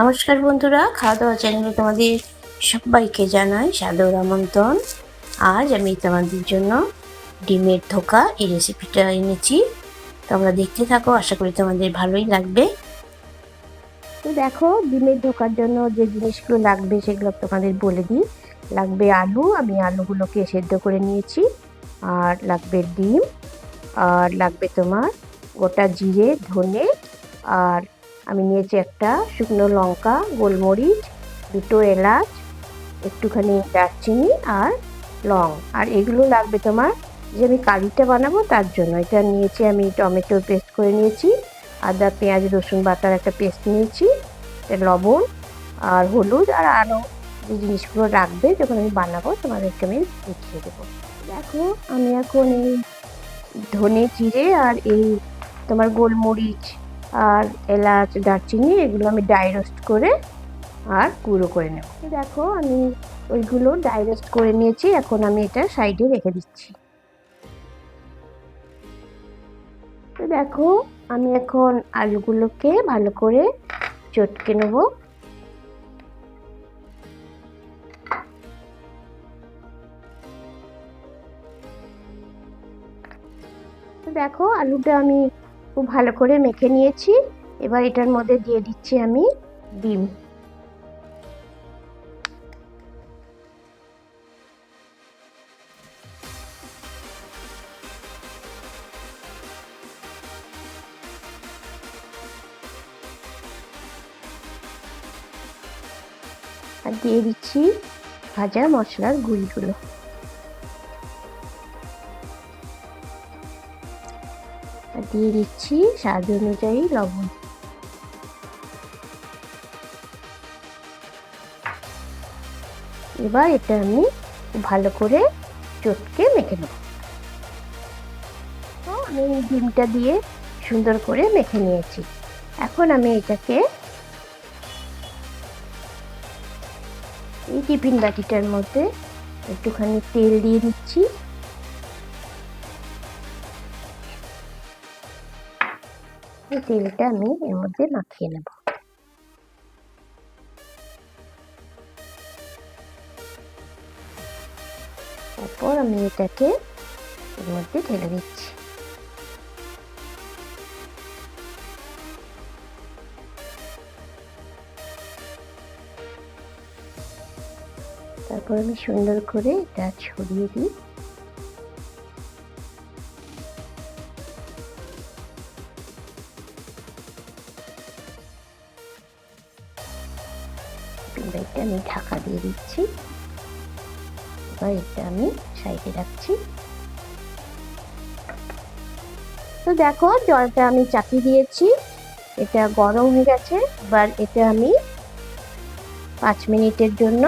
নমস্কার বন্ধুরা, খাওয়া দাওয়া চ্যানেলে তোমাদের সবাইকে জানাই সাদর আমন্ত্রণ। আজ আমি তোমাদের জন্য ডিমের ধোকা এই রেসিপিটা এনেছি। তোমরা দেখতে থাকো, আশা করি তোমাদের ভালোই লাগবে। তো দেখো, ডিমের ধোকার জন্য যে জিনিসগুলো লাগবে সেগুলো তোমাদের বলে দিই। লাগবে আলু, আমি আলুগুলোকে সেদ্ধ করে নিয়েছি। আর লাগবে ডিম, আর লাগবে তোমার গোটা জিরে, ধনে, আর আমি নিয়েছি একটা শুকনো লঙ্কা, গোলমরিচ, দুটো এলাচ, একটুখানি দারচিনি আর লং। আর এগুলো লাগবে তোমার যে আমি কারিটা বানাবো তার জন্য। এটা নিয়েছি আমি টমেটো পেস্ট করে নিয়েছি, আদা পেঁয়াজ রসুন বাটার একটা পেস্ট নিয়েছি, লবণ আর হলুদ আর আরও যে জিনিসগুলো রাখবে যখন আমি বানাবো তোমাদেরকে আমি দেখিয়ে দেবো। দেখো, আমি এখন এই ধনে জিরে আর এই তোমার গোলমরিচ আর এলাচ দারচিনি এগুলো আমি ড্রাই রোস্ট করে আর গুঁড়ো করে নেব। দেখো, আমি ওইগুলো ড্রাই রোস্ট করে নিয়েছি, এখন আমি এটা সাইডে রেখে দিচ্ছি। তো দেখো, আমি এখন আলুগুলোকে ভালো করে চটকে নেব। তো দেখো, আলুটা আমি খুব ভালো করে মেখে নিয়েছি। এবার এটার মধ্যে দিয়ে দিচ্ছি আমি ডিম। আর দিয়ে দিচ্ছি ভাজা মশলার গুঁড়িগুলো। আর দিয়ে দিচ্ছি স্বাদ অনুযায়ী লবণ। এবার এটা আমি ভালো করে চটকে মেখে নেব। তো আমি ডিমটা দিয়ে সুন্দর করে মেখে নিয়েছি। এখন আমি এটাকে এই টিফিন বাটিটার মধ্যে একটুখানি তেল দিয়ে দিচ্ছি। এই তেলটা আমি এর মধ্যে মাখিয়ে নেব। তারপর আমি এটাকে এর মধ্যে ঢেলে দিচ্ছি। তারপর আমি সুন্দর করে এটা ছড়িয়ে দিই। এটা আমি ঢাকা দিয়ে দিচ্ছি। এবার এটা আমি সাইডে রাখছি। তো দেখো, জলটা আমি চাপিয়ে দিয়েছি, এটা গরম হয়ে গেছে। এবার এটা আমি 5 মিনিটের জন্য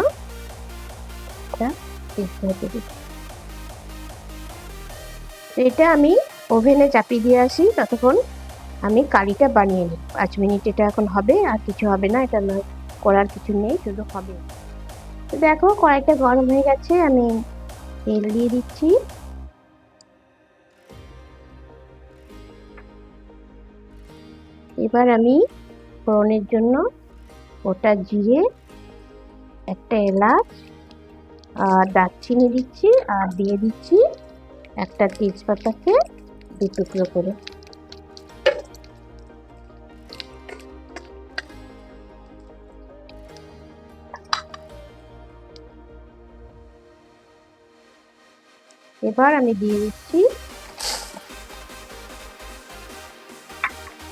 এটা আমি ওভেনে চাপিয়ে দিয়ে আসি। ততক্ষণ আমি কারিটা বানিয়ে নিই। 5 মিনিট এটা এখন হবে, আর কিছু হবে না, এটা করার কিছু নেই, শুধু হবে। তো দেখো, কড়াইটা গরম হয়ে গেছে, আমি তেল দিয়ে দিচ্ছি। এবার আমি ফোড়নের জন্য গোটা জিরে, একটা এলাচ আর দারচিনি দিচ্ছি, আর দিয়ে দিচ্ছি একটা তেজপাতাকে 2 টুকরো করে। এবার আমি দিয়ে দিচ্ছি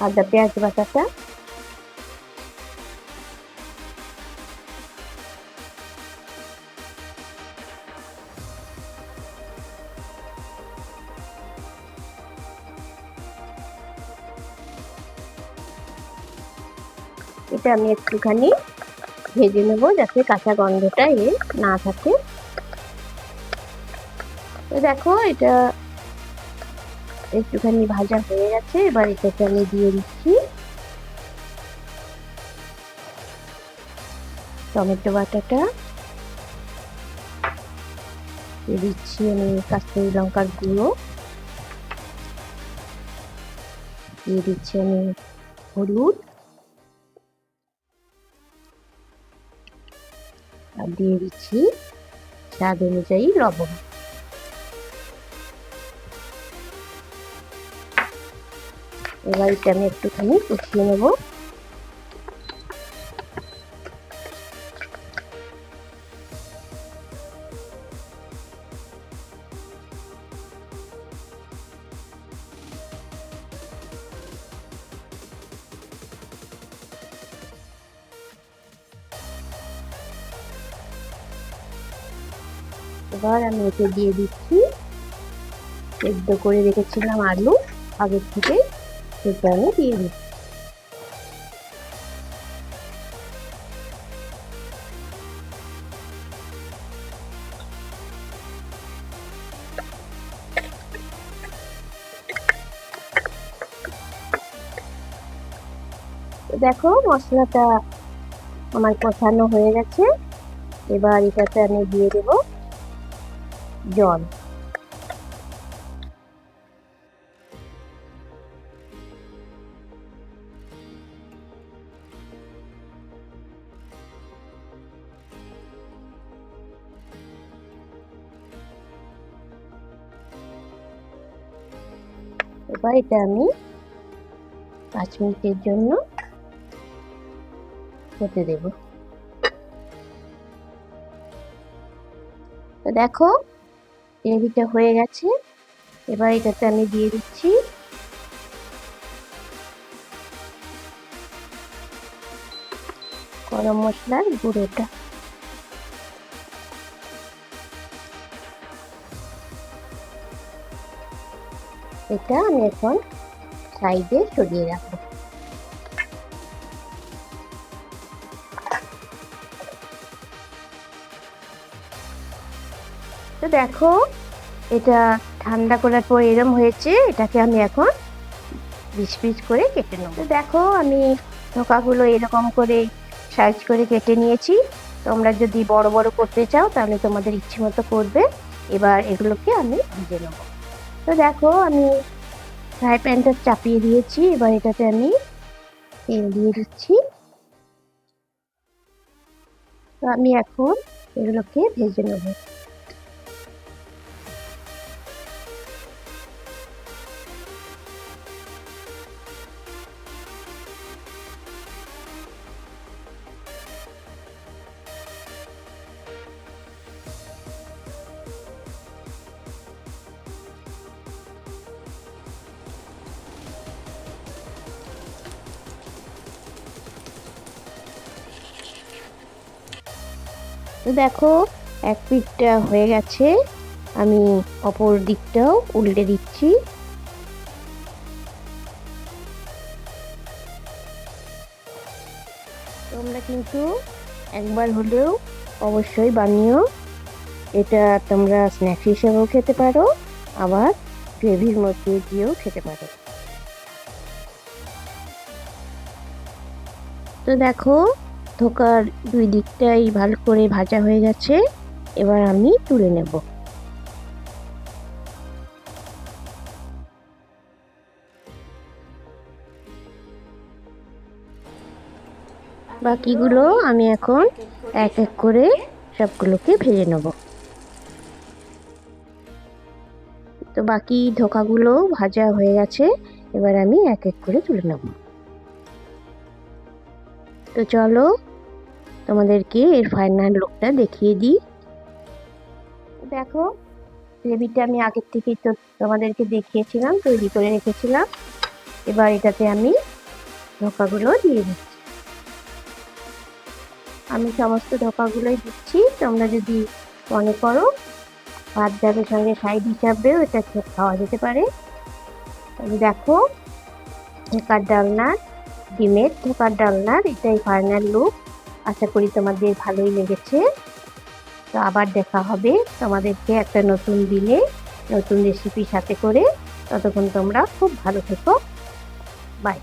আদা পেঁয়াজ বাটাটা। এটা আমি একটুখানি ভেজে নেব যাতে কাঁচা গন্ধটা না থাকে। তো দেখো, এটা একটুখানি ভাজা হয়ে গেছে। এবার এটাকে আমি দিয়ে দিচ্ছি টমেটো বাটাটা, দিয়ে দিচ্ছি আমি কাশ্মীরি লঙ্কার গুঁড়ো, দিয়ে দিচ্ছি আমি হলুদ, আর দিয়ে দিচ্ছি স্বাদ অনুযায়ী লবণ। এবার এটা আমি একটুখানি কষিয়ে নেব। এবার আমি এতে দিয়ে দিচ্ছি সেদ্ধ করে রেখেছিলাম আলু আগের থেকে, সেটা আমি দিয়ে দিচ্ছি। দেখো মশলাটা আমার কষানো হয়ে গেছে। এবার এটাতে আমি দিয়ে দেব জল। এবার এটা আমি 5 মিনিটের জন্য হতে দেব। তো দেখো গ্রেভিটা হয়ে গেছে। এবার এটাতে আমি দিয়ে দিচ্ছি গরম মশলার গুঁড়োটা। এটা আমি এখন সাইডে সরিয়ে রাখবো। তো দেখো এটা ঠান্ডা করার পর এরম হয়েছে। এটাকে আমি এখন পিস পিস করে কেটে নেব। তো দেখো আমি ধোকাগুলো এরকম করে সাইজ করে কেটে নিয়েছি। তোমরা যদি বড় বড় করতে চাও তাহলে তোমাদের ইচ্ছে মতো করবে। এবার এগুলোকে আমি ভেজে নেব। তো দেখো আমি ফ্রাই প্যানটা চাপিয়ে দিয়েছি। এবার এটাতে আমি তেল দিয়ে দিচ্ছি। তো আমি এখন এগুলোকে ভেজে নেব। তো দেখো এক পিঠটা হয়ে গেছে, আমি অপর দিকটাও উল্টে দিচ্ছি। তোমরা কিন্তু একবার হলেও অবশ্যই বানিও। এটা তোমরা স্ন্যাক্স হিসেবেও খেতে পারো, আবার গ্রেভির মধ্যে দিয়েও খেতে পারো। তো দেখো ধোকার দুই দিকটাই ভালো করে ভাজা হয়ে গেছে। এবার আমি তুলে নেব। বাকিগুলো আমি এখন এক এক করে সবগুলোকে ভেজে নেব। তো বাকি ধোকাগুলো ভাজা হয়ে গেছে। এবার আমি এক এক করে তুলে নেব। তো চলো তোমাদেরকে এর ফাইনাল লুকটা দেখিয়ে দিই। দেখো গ্রেভিটা আমি আগের থেকেই তো তোমাদেরকে দেখিয়েছিলাম, তৈরি করে রেখেছিলাম। এবার এটাতে আমি ধোকাগুলো দিয়ে দিচ্ছি। আমি সমস্ত ধোকাগুলোই দিচ্ছি। তোমরা যদি মনে করো ভাত ডালের সঙ্গে সাইড হিসাবেও এটা খাওয়া যেতে পারে। দেখো ধোকার ডালনার, ডিমের ধোকার ডালনার এটাই ফাইনাল লুক। আশা করি তোমাদের ভালোই লেগেছে। তো আবার দেখা হবে তোমাদেরকে একটা নতুন দিনে নতুন রেসিপির সাথে করে। ততক্ষণ তোমরা খুব ভালো থেকো। বাই।